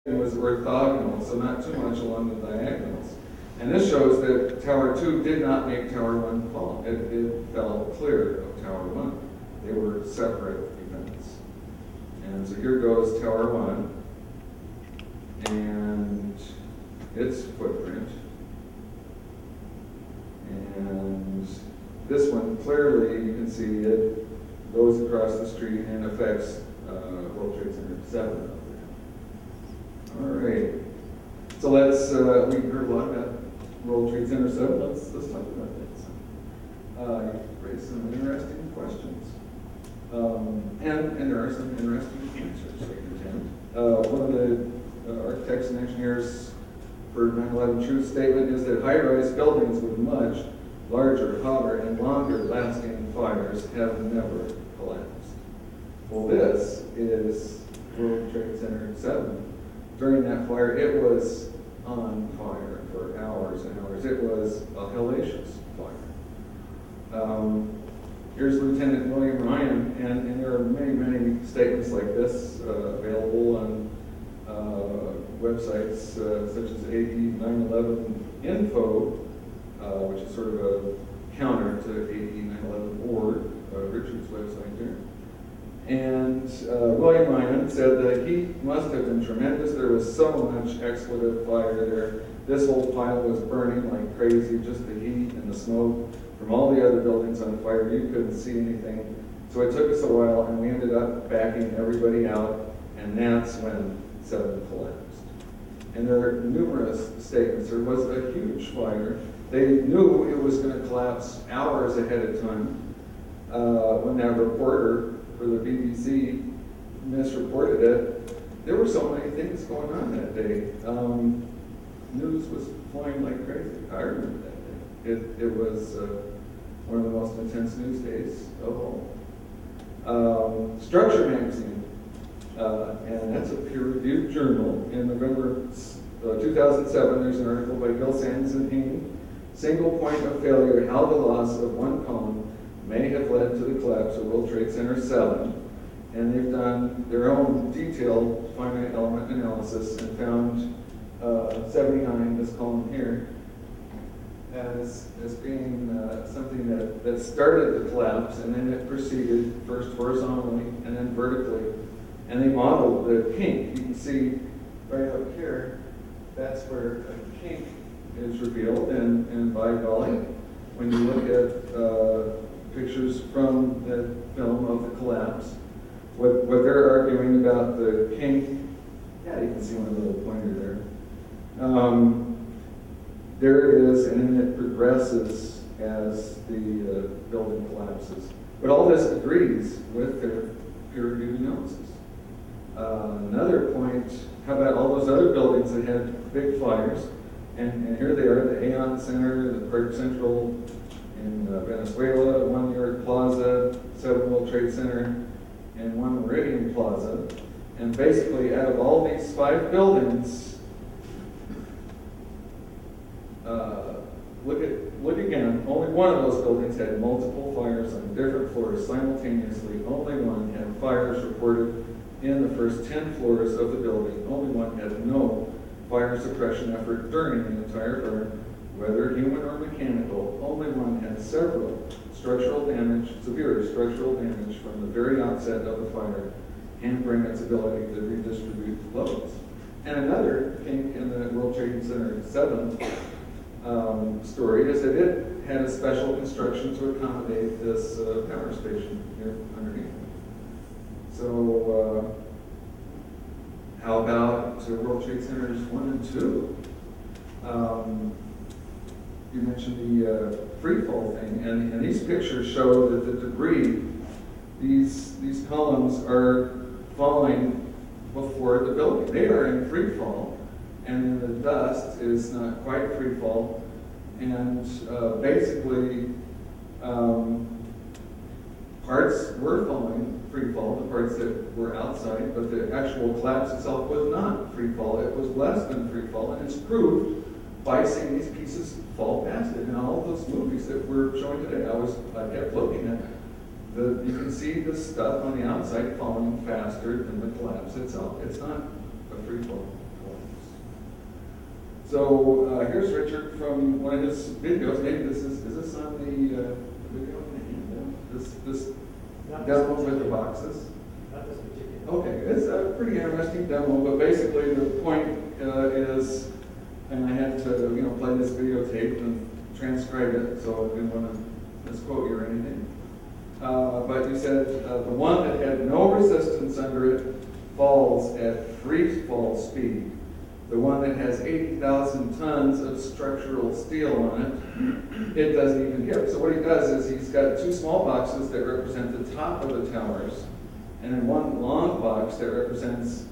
It was orthogonal, so not too much along the diagonals. And this shows that Tower 2 did not make Tower 1 fall. It fell clear of Tower 1. They were separate events. And so here goes Tower 1 and its footprint. And this one, clearly, you can see it goes across the street and affects World Trade Center 7. All right. So let's, we heard a lot about World Trade Center 7. Let's talk about that. You've raised some interesting questions. And there are some interesting answers I contend. One of the architects and engineers for 9/11 Truth Statement is that high-rise buildings with much larger, hotter, and longer-lasting fires have never collapsed. Well, this is World Trade Center 7. During that fire, it was on fire for hours and hours. It was a hellacious fire. Here's Lieutenant William Ryan, and there are many, many statements like this available on websites such as AE 9/11 Info, which is sort of a counter to AE 9/11 Org, Richard's website there. And William Ryan said the heat must have been tremendous. There was so much expletive fire there. This whole pile was burning like crazy, just the heat and the smoke from all the other buildings on fire. You couldn't see anything. So it took us a while, and we ended up backing everybody out, and that's when 7 collapsed. And there are numerous statements. There was a huge fire. They knew it was going to collapse hours ahead of time when that reporter for the BBC misreported it. There were so many things going on that day. News was flying like crazy. I remember that day. It was one of the most intense news days of all. Structure Magazine, and that's a peer-reviewed journal. In November 2007, there's an article by Bill Sands and Hain, Single Point of Failure, How the Loss of One Column May Have Led to the Collapse of World Trade Center 7. And they've done their own detailed finite element analysis and found 79, this column here, as being something that started the collapse, and then it proceeded first horizontally and then vertically. And they modeled the kink. You can see right up here, that's where a kink is revealed. And by golly, when you look at pictures from the film of the collapse, what they're arguing about the kink, yeah, you can see one little pointer there. There it is, and then it progresses as the building collapses. But all this agrees with their peer-reviewed analysis. Another point, how about all those other buildings that had big fires? And here they are, the Aeon Center, the Park Central in Venezuela, One New York Plaza, 7 World Trade Center, and One Meridian Plaza. And basically, out of all these 5 buildings, look again, only one of those buildings had multiple fires on different floors simultaneously. Only one had fires reported in the first 10 floors of the building. Only one had no fire suppression effort during the entire burn, whether human or mechanical. Only one had several structural damage, severe structural damage from the very outset of the fire, hampering its ability to redistribute loads. And another kink in the World Trade Center 7 story is that it had a special construction to accommodate this power station here underneath. So how about World Trade Centers 1 and 2? You mentioned the free fall thing, and these pictures show that the debris, these columns are falling before the building. They are in free fall, and the dust is not quite free fall, and basically parts were falling free fall, the parts that were outside, but the actual collapse itself was not free fall. It was less than free fall, and it's proved by seeing these pieces fall past it. In all of those movies that we're showing today, I kept looking at you can see the stuff on the outside falling faster than the collapse itself. It's not a free fall. So here's Richard from one of his videos. Maybe this is this on the video? This demo with the boxes? Not this particular. Okay, it's a pretty interesting demo, but basically the point is, and I had to play this videotape and transcribe it, so I didn't want to misquote you or anything. But you said the one that had no resistance under it falls at free fall speed. The one that has 80,000 tons of structural steel on it, it doesn't even give. So what he does is he's got two small boxes that represent the top of the towers, and then one long box that represents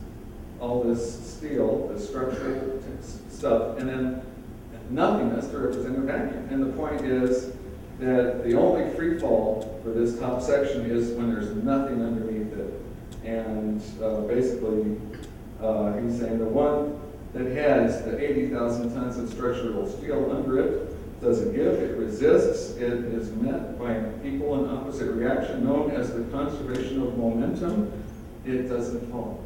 all this steel, the structural stuff, and then nothingness to represent a vacuum. And the point is that the only free fall for this top section is when there's nothing underneath it. And basically, he's saying the one that has the 80,000 tons of structural steel under it doesn't give, it resists, it is met by an equal and opposite reaction known as the conservation of momentum, it doesn't fall.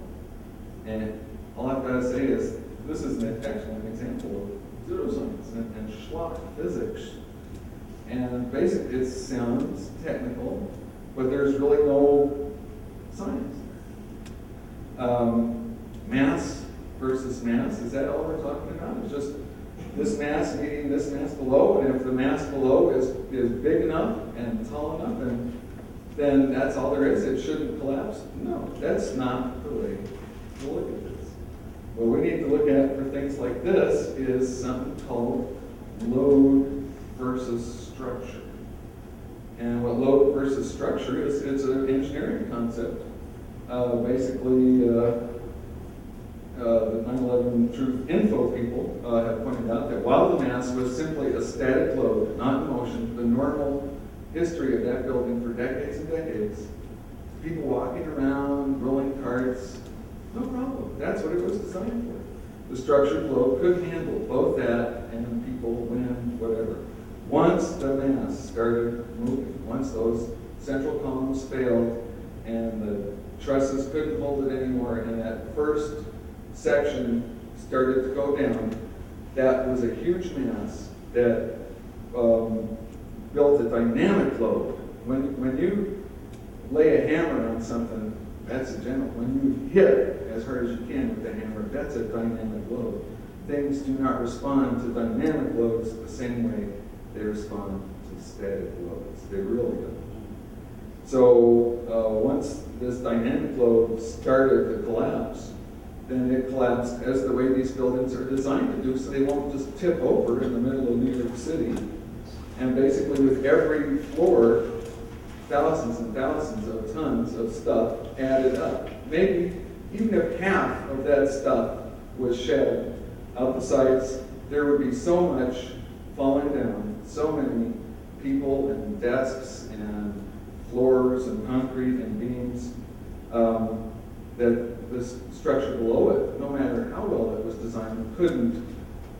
And all I've got to say is, this is an excellent example of pseudoscience and schlock physics. And basically it sounds technical, but there's really no science. Mass versus mass, is that all we're talking about? It's just this mass meeting this mass below, and if the mass below is big enough and tall enough, and then that's all there is, it shouldn't collapse? No, that's not the way to look at this. What we need to look at for things like this is something called load versus structure. And what load versus structure is, it's an engineering concept. Basically, the 9/11 Truth Info people have pointed out that while the mass was simply a static load, not in motion, the normal history of that building for decades and decades, people walking around, rolling carts, no problem. That's what it was designed for. The structured load could handle both that and people, wind, whatever. Once the mass started moving, once those central columns failed and the trusses couldn't hold it anymore, and that first section started to go down, that was a huge mass that built a dynamic load. When you lay a hammer on something, that's a general. When you hit as hard as you can with the hammer, that's a dynamic load. Things do not respond to dynamic loads the same way they respond to static loads. They really don't. So once this dynamic load started to collapse, then it collapsed as the way these buildings are designed to do, so they won't just tip over in the middle of New York City. And basically with every floor, thousands and thousands of tons of stuff added up. Maybe even if half of that stuff was shed out the sides, there would be so much falling down, so many people and desks and floors and concrete and beams, that this structure below it, no matter how well it was designed, couldn't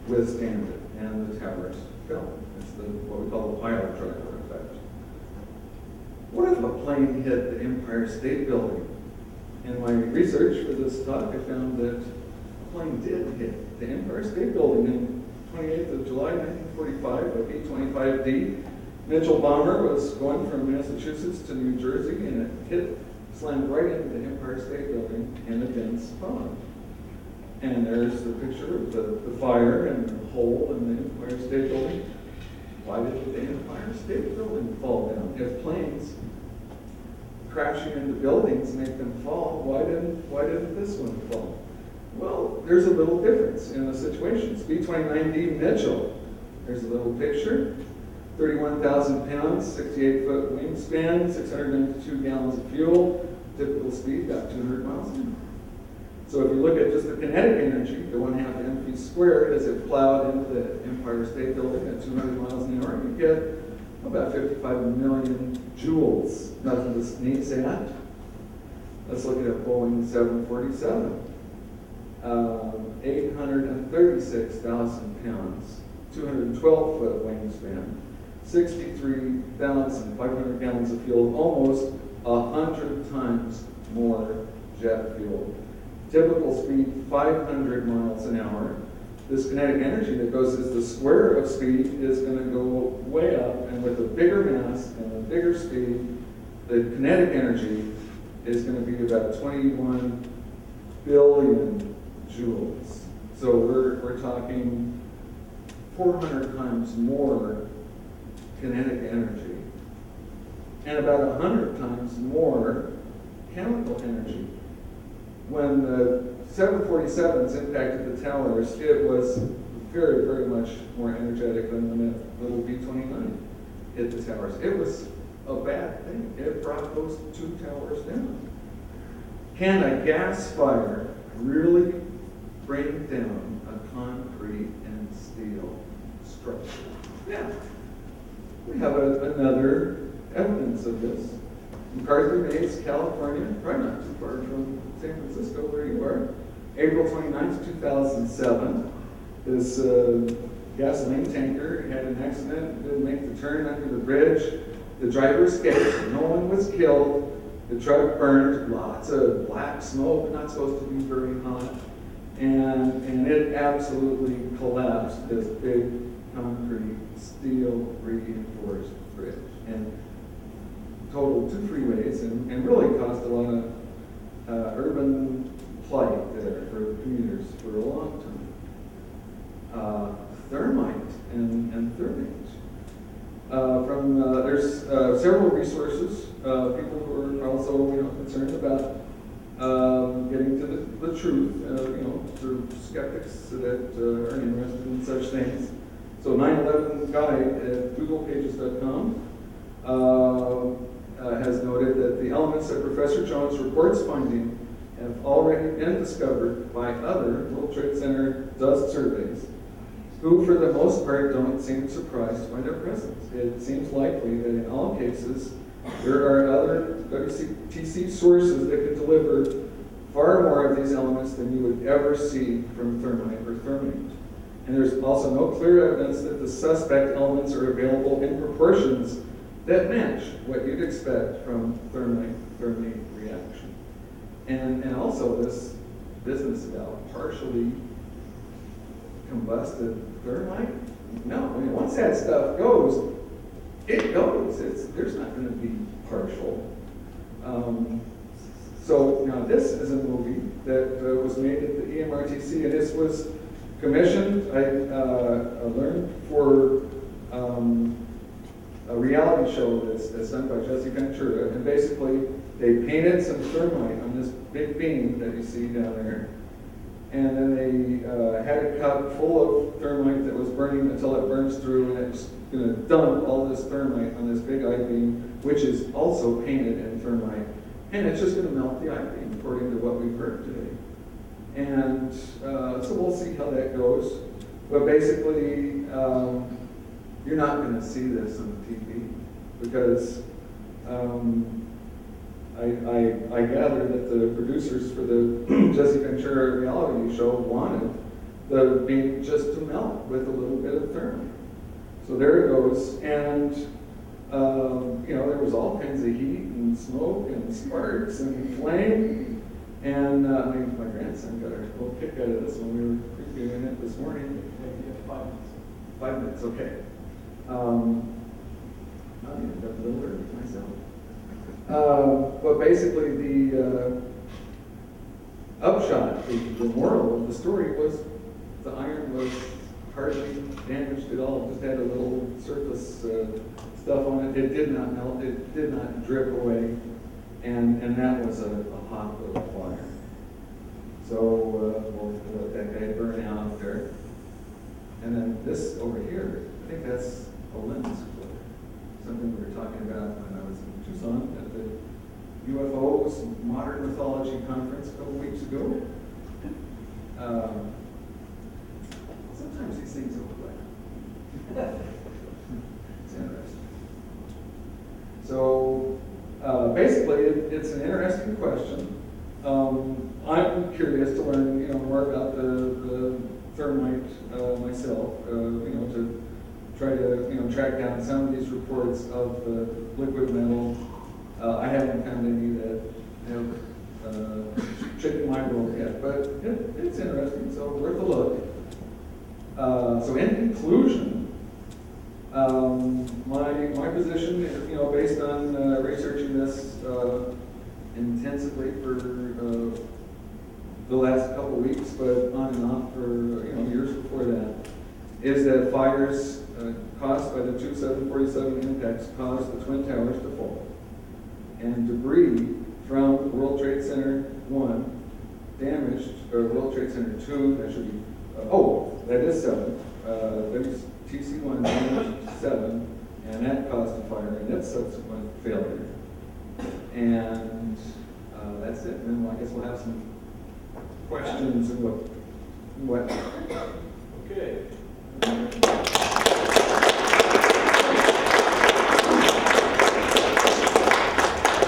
withstand it, and the towers fell. It's what we call the pile driver effect. What if a plane hit the Empire State Building? In my research for this talk, I found that a plane did hit the Empire State Building on 28th of July, 1945, a B-25D Mitchell bomber was going from Massachusetts to New Jersey, and it slammed right into the Empire State Building in a dense fog. And there's the picture of the fire and the hole in the Empire State Building. Why did the Empire State Building fall down? If planes crashing into buildings make them fall, why didn't this one fall? Well, there's a little difference in the situations. B-29D Mitchell, there's a little picture. 31,000 pounds, 68-foot wingspan, 692 gallons of fuel, typical speed about 200 miles an hour. So if you look at just the kinetic energy, the 1/2 mv squared, as it plowed into the Empire State Building at 200 miles an hour, you get about 55 million joules. Nothing to sneeze at. Let's look at a Boeing 747. 836,000 pounds, 212-foot wingspan, 63,500 gallons of fuel, almost 100 times more jet fuel. Typical speed, 500 miles an hour. this kinetic energy that goes as the square of speed is going to go way up, and with a bigger mass and a bigger speed, the kinetic energy is going to be about 21 billion joules. So we're talking 400 times more kinetic energy and about 100 times more chemical energy. When the 747s impacted the towers, it was very, very much more energetic than when that little B-29 hit the towers. It was a bad thing. It brought those two towers down. Can a gas fire really bring down a concrete and steel structure? Yeah. We have another evidence of this. McCarthy Base, California, probably not too far from San Francisco where you are. April 29th, 2007, this gasoline tanker had an accident, didn't make the turn under the bridge. The driver escaped, no one was killed. The truck burned, lots of black smoke, not supposed to be very hot. And it absolutely collapsed this big concrete, steel reinforced bridge. And totaled 2 freeways and really caused a lot of urban plight there for commuters for a long time. Thermite and thermate. There's several resources, people who are also concerned about getting to the truth, sort of skeptics that are interested in such things. So 9/11 Guide at googlepages.com has noted that the elements that Professor Jones reports finding have already been discovered by other World Trade Center dust surveys, who for the most part don't seem surprised by their presence. It seems likely that in all cases, there are other WTC sources that could deliver far more of these elements than you would ever see from thermite or thermate. And there's also no clear evidence that the suspect elements are available in proportions that match what you'd expect from thermate reaction. And also this business about partially combusted thermite, no, I mean, once that stuff goes, it goes. There's not going to be partial. So now this is a movie that was made at the EMRTC, and this was commissioned. I learned for a reality show that's done by Jesse Ventura, and basically they painted some thermite on this big beam that you see down there, and then they had a cup full of thermite that was burning until it burns through, and it's going to dump all this thermite on this big I-beam, which is also painted in thermite, and it's just going to melt the I-beam, according to what we've heard today. And so we'll see how that goes. But basically, you're not going to see this on TV because I gather that the producers for the Jesse Ventura reality show wanted the beam just to melt with a little bit of thermite. So there it goes, and there was all kinds of heat and smoke and sparks and flame. And my grandson got a little kick out of this when we were previewing it this morning. Maybe 5 minutes. 5 minutes, okay. I got a little early myself. But basically, the upshot, the moral of the story was the iron was hardly damaged at all. Just had a little surface stuff on it. It did not melt. It did not drip away. And that was a hot little fire. So we'll let that guy burn out there. And then this over here, I think that's a lens flare. Something we were talking about when I was in Tucson at the UFOs Modern Mythology Conference a couple weeks ago. Sometimes these things overlap. It's interesting. So basically, it's an interesting question. I'm curious to learn, more about the thermite myself. To try to, track down some of these reports of the liquid metal. I haven't found any that have chicken my roll yet, but it's interesting, so worth a look. So in conclusion, my position is, based on researching this intensively for the last couple of weeks, but on and off for years before that, is that fires caused by the two 747 impacts caused the Twin Towers to fall, and debris from World Trade Center 1 damaged, or World Trade Center 2, that should be, that is 7. There's TC1 damaged 7, and that caused the fire and its subsequent failure. And that's it. And then I guess we'll have some questions and what. Okay.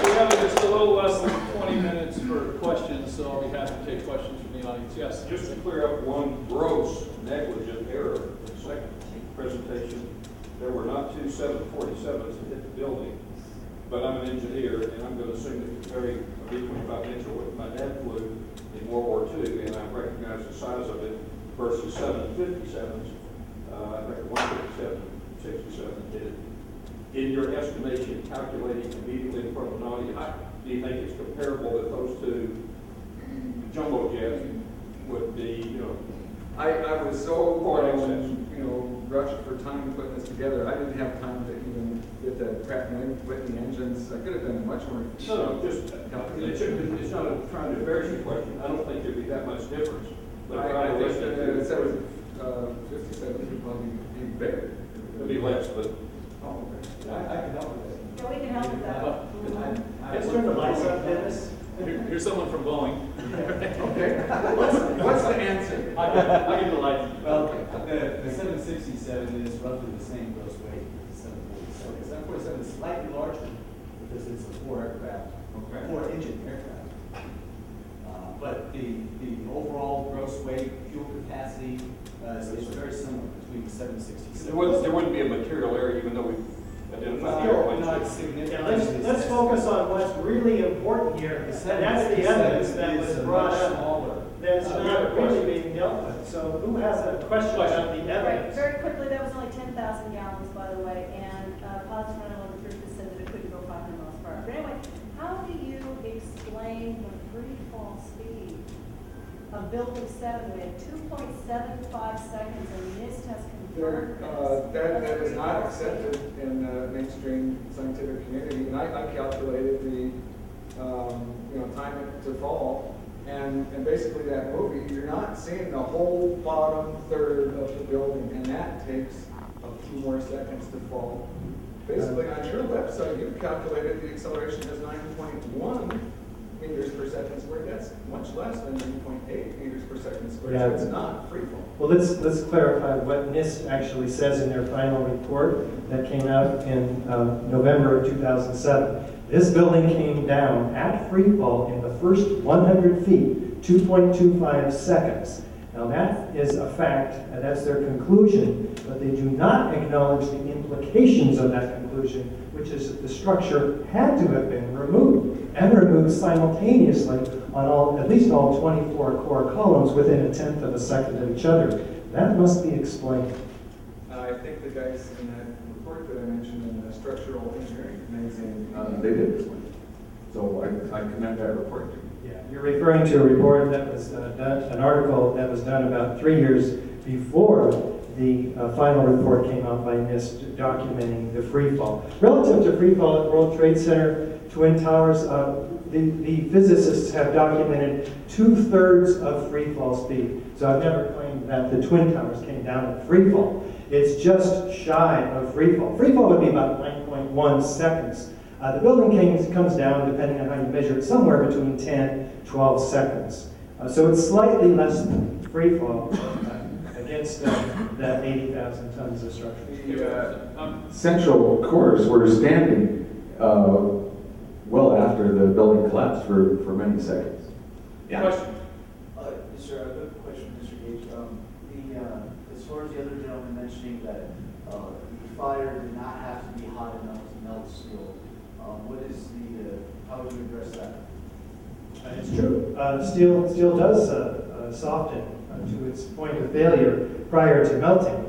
We have just a little less than 20 minutes for questions, so I'll be happy to take questions from the audience. Yes? Just to clear up one gross negligent error in the second presentation, there were not two 747s that hit the building, but I'm an engineer, and I'm going to assume that you carry a B-25 inch or what my dad flew in World War II, and I recognize the size of it versus 757s. I think 157, 67 did. In your estimation, calculating immediately in front of an audience, do you think it's comparable that those two jumbo jets would be, I was so rushed for time putting this together. I didn't have time to even get the Pratt & Whitney engines. I could have done much more. No, just it's not trying to embarrass your question. I don't think there'd be that much difference. But I think that 57 would probably be bigger. It'd be less, but I can help with that. Yeah, we can help with that. Let's turn the lights up, Dennis. Here's someone from Boeing. Okay. What's the answer? I'll give the light. Well, the 767 is roughly the same gross weight as the 747. The 747 is slightly larger because it's a four-engine aircraft. But the overall gross weight, fuel capacity is very similar between the 767. there wouldn't be a material error, even though we identified the airplanes. Not significant. Yeah, let's focus on what's really important here, and that's the evidence that was brought up that's not really being dealt with. So who has a question about the Right, evidence? very quickly, that was only 10,000 gallons, by the way, and Positive Rental on the Truth has said that it couldn't go 500 miles per hour. But anyway, how do you explain the free fall speed of Building 7? We had 2.75 seconds, and NIST has confirmed That is not accepted in the mainstream scientific community. And I calculated the time to fall, and basically that movie, you're not seeing the whole bottom third of the building, and that takes a few more seconds to fall. Basically, on your website, you calculated the acceleration as 9.1 meters per second squared. That's much less than 9.8 meters per second squared. Yeah. So it's not free fall. Well, let's clarify what NIST actually says in their final report that came out in November of 2007. This building came down at free fall in the first 100 feet, 2.25 seconds. Now that is a fact, and that's their conclusion, but they do not acknowledge the implications of that conclusion, which is that the structure had to have been removed, and removed simultaneously on at least all 24 core columns within 1/10 of a second of each other. That must be explained. I think the guys in that report that I mentioned in the structural engineering magazine, they did this one. So I commend that report to you. Yeah, you're referring to a report that was done, an article that was done about 3 years before the final report came out by NIST documenting the free fall. Relative to free fall at World Trade Center, Twin Towers, the physicists have documented 2/3 of free fall speed. So I've never claimed that the Twin Towers came down at free fall. It's just shy of free fall. Free fall would be about 9.1 seconds. The building comes down, depending on how you measure it, somewhere between 10, 12 seconds. So it's slightly less than free fall against that 80,000 tons of structure. The central cores were standing well after the building collapsed for many seconds. Yeah. Question? Sir, I have a question, Mr. Gage. As far as the other gentleman mentioning that the fire did not have to be hot enough to melt steel, how would you address that? It's true. Steel does soften to its point of failure prior to melting.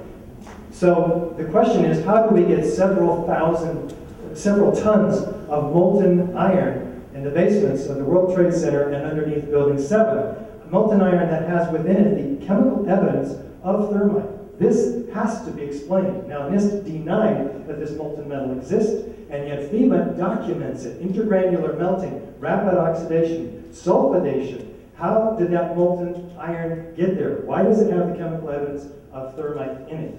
So the question is, how do we get several tons of molten iron in the basements of the World Trade Center and underneath Building 7? Molten iron that has within it the chemical evidence of thermite. This has to be explained. Now, NIST denied that this molten metal exists, and yet FEMA documents it. Intergranular melting, rapid oxidation, sulfidation. How did that molten iron get there? Why does it have the chemical evidence of thermite in it?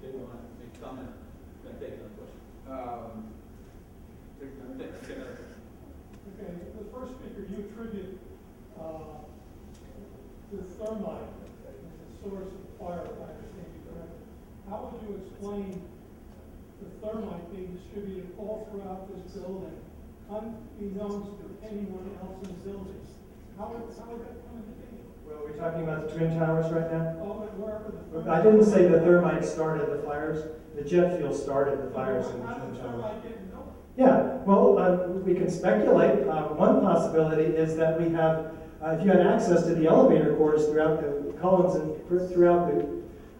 Do you want to make a comment? Can I take another question? Take another question. Okay, the first speaker, you attribute the thermite as a source of fire, if I understand you correctly. How would you explain the thermite being distributed all throughout this building, unbeknownst to anyone else in the building? How would that come into being? Well, we're talking about the Twin Towers right now? Oh, but wherever the thermite... I didn't say the thermite started the fires. The jet fuel started the fires in the How Twin did the Towers. thermite get built? Yeah, well, we can speculate. One possibility is that we have, if you had access to the elevator cores throughout the columns and throughout the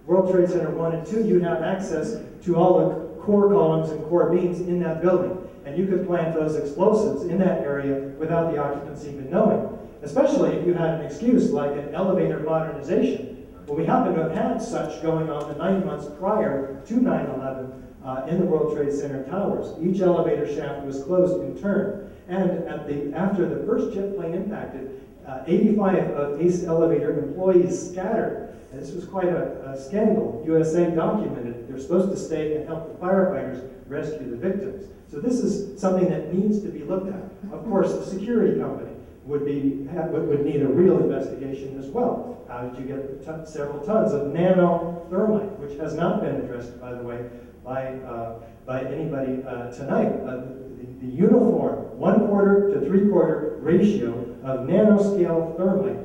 World Trade Center 1 and 2, you'd have access to all the core columns and core beams in that building. And you could plant those explosives in that area without the occupants even knowing. Especially if you had an excuse like an elevator modernization. Well, we happen to have had such going on the 9 months prior to 9/11 in the World Trade Center towers. Each elevator shaft was closed in turn. And after the first jet plane impacted, 85 of ACE elevator employees scattered. And this was quite a scandal. USA documented. They're supposed to stay and help the firefighters rescue the victims. So this is something that needs to be looked at. Of course, the security company would need a real investigation as well. How did you get several tons of nanothermite, which has not been addressed, by the way, by anybody tonight? The uniform 1/4 to 3/4 ratio of nanoscale thermite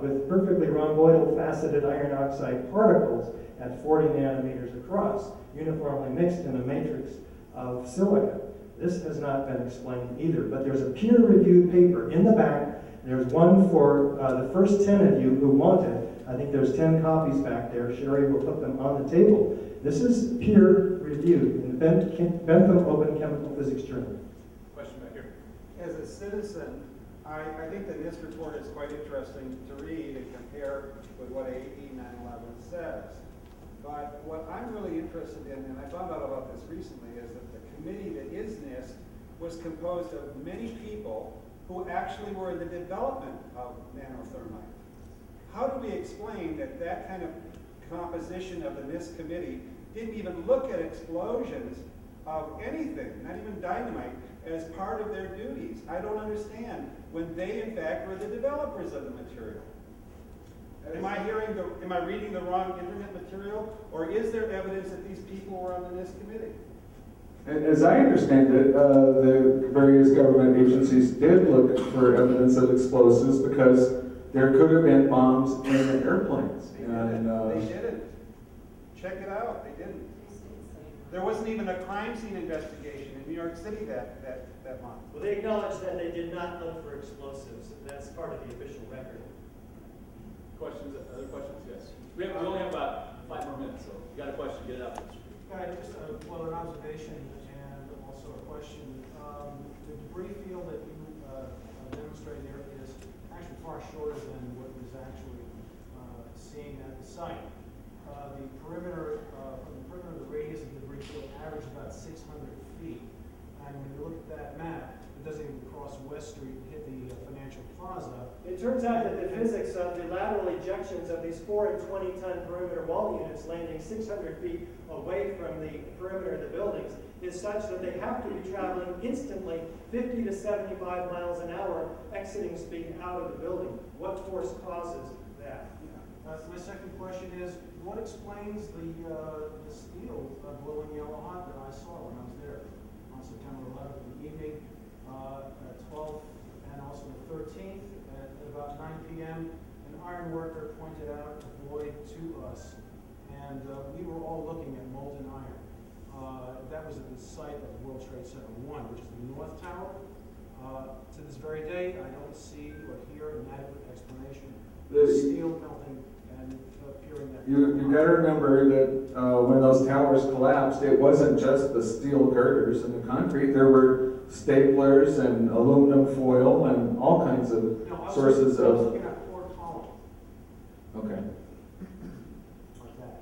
with perfectly rhomboidal faceted iron oxide particles at 40 nanometers across, uniformly mixed in a matrix of silica. This has not been explained either, but there's a peer-reviewed paper in the back. There's one for the first 10 of you who want it. I think there's 10 copies back there. Sherry will put them on the table. This is peer-reviewed in the Bentham Open Chemical Physics Journal. Question back here. As a citizen, I think that this report is quite interesting to read and compare with what AB 911 says. But what I'm really interested in, and I found out about this recently, is that the committee that is NIST was composed of many people who actually were in the development of nanothermite. How do we explain that that kind of composition of the NIST committee didn't even look at explosions of anything, not even dynamite, as part of their duties? I don't understand when they, in fact, were the developers of the material. Am I reading the wrong internet material, or is there evidence that these people were on the NIST committee? As I understand it, the various government agencies did look for evidence of explosives because there could have been bombs in the airplanes. They didn't. Check it out. They didn't. There wasn't even a crime scene investigation in New York City that month. Well, they acknowledged that they did not look for explosives. That's part of the official record. Questions? Other questions? Yes. We only have about 5 more minutes, so if you got a question, get it out. Just an observation and also a question. The debris field that you demonstrated here is actually far shorter than what was actually seen at the site. The perimeter, from the perimeter of the radius of the debris field averaged about 600 feet. And when you look at that map, it doesn't even cross West Street and hit the financial plaza. It turns out that the physics of the lateral ejections of these 4 and 20-ton perimeter wall units landing 600 feet away from the perimeter of the buildings is such that they have to be traveling instantly 50 to 75 miles an hour exiting speed out of the building. What force causes that? My second question is, what explains the steel glowing yellow hot that I saw when I was there on September 11th in the evening, at 12 and also the 13th at about 9 p.m. An iron worker pointed out a void to us, and we were all looking at molten iron. That was at the site of World Trade Center 1, which is the North Tower. To this very day, I don't see or hear an adequate explanation steel melting and appearing that. You gotta remember that when those towers collapsed, it wasn't just the steel girders and the concrete. There were staplers and aluminum foil and all kinds of No, I was sources looking- I was of. looking at four columns Okay. like that.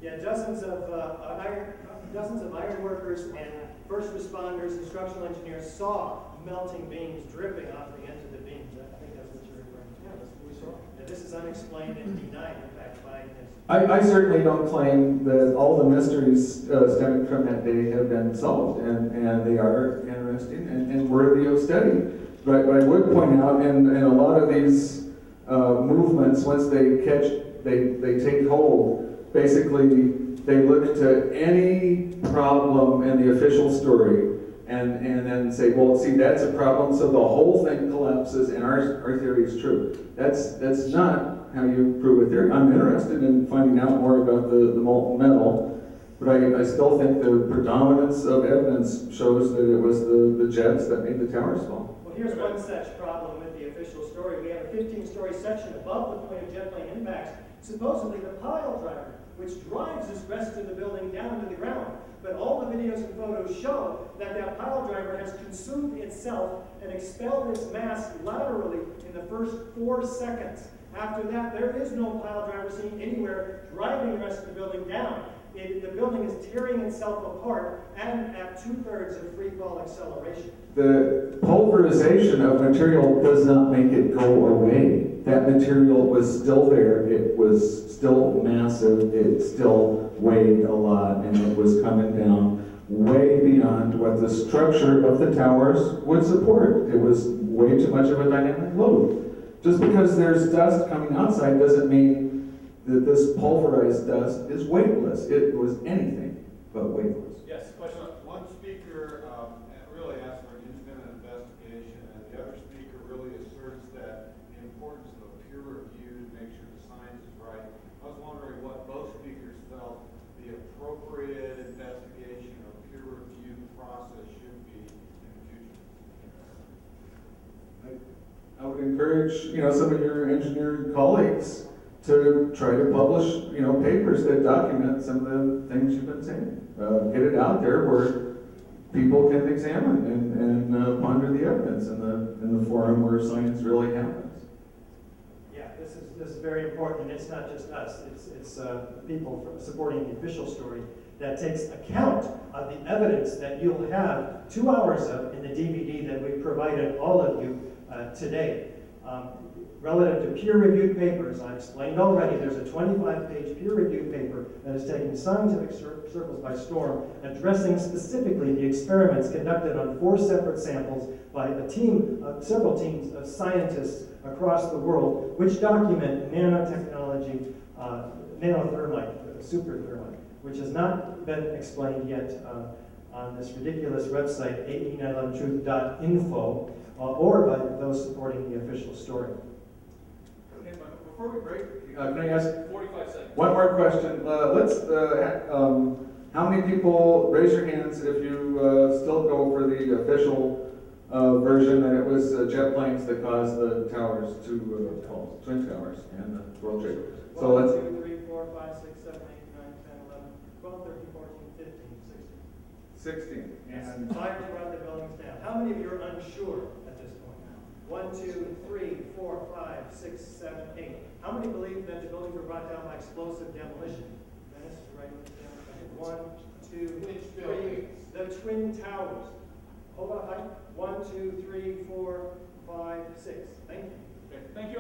Yeah, dozens of iron workers and first responders and structural engineers saw melting beams dripping off the ends of the beams. I think that's what you're referring to. Yeah, that's what we saw. And this is unexplained and denied, in fact, by his. I certainly don't claim that all the mysteries stemming from that day have been solved, and they are interesting and worthy of study. But I would point out, in a lot of these movements, once they take hold, basically they look to any problem in the official story and then say, well, see, that's a problem, so the whole thing collapses and our theory is true. That's not how you prove a theory. I'm interested in finding out more about the molten metal, but I still think the predominance of evidence shows that it was the jets that made the towers fall. Well, here's one such problem with the official story. We have a 15-story section above the point of jet plane impacts, supposedly the pile driver, which drives this rest of the building down to the ground. But all the videos and photos show that pile driver has consumed itself and expelled its mass laterally in the first 4 seconds. After that, there is no pile driver seen anywhere driving the rest of the building down. The building is tearing itself apart and at 2/3 of free fall acceleration. The pulverization of material does not make it go away. That material was still there. It was still massive. It still weighed a lot, and it was coming down way beyond what the structure of the towers would support. It was way too much of a dynamic load. Just because there's dust coming outside doesn't mean that this pulverized dust is weightless. It was anything but weightless. Yes, question. One speaker really asked for an independent investigation, and the other speaker really asserts that the importance of peer review to make sure the science is right. I was wondering what both speakers felt the appropriate investigation or peer review process should be in the future. I would encourage, some of your engineering colleagues to try to publish, papers that document some of the things you've been saying. Get it out there where people can examine and ponder the evidence in the forum where science really happens. Yeah, this is very important, and it's not just us. It's people supporting the official story that takes account of the evidence that you'll have 2 hours of in the DVD that we provided all of you today. Relative to peer-reviewed papers, I explained already, there's a 25-page peer-reviewed paper that has taken scientific circles by storm, addressing specifically the experiments conducted on 4 separate samples by several teams of scientists across the world, which document nanotechnology, nanothermite, superthermite, which has not been explained yet on this ridiculous website, 8911truth.info, or by those supporting the official story. Okay, but before we break, Can I ask 45 seconds. one more question? How many people, raise your hands if you still go for the official version that it was jet planes that caused the towers to fall, Twin Towers and the World Trade. So 1, let's, 2, 3, 4, 5, 6, 7, 8, 9, 10, 11, 12, 13, 14, 15, 16. 16. And Fires brought the buildings down. How many of you are unsure at this point? 1, 2, 3, 4, 5, 6, 7, 8. How many believe that the buildings were brought down by explosive demolition? Dennis, right? 1, 2, 3. The Twin Towers. Hold on, 1, 2, 3, 4, 5, 6. Thank you. Okay, thank you.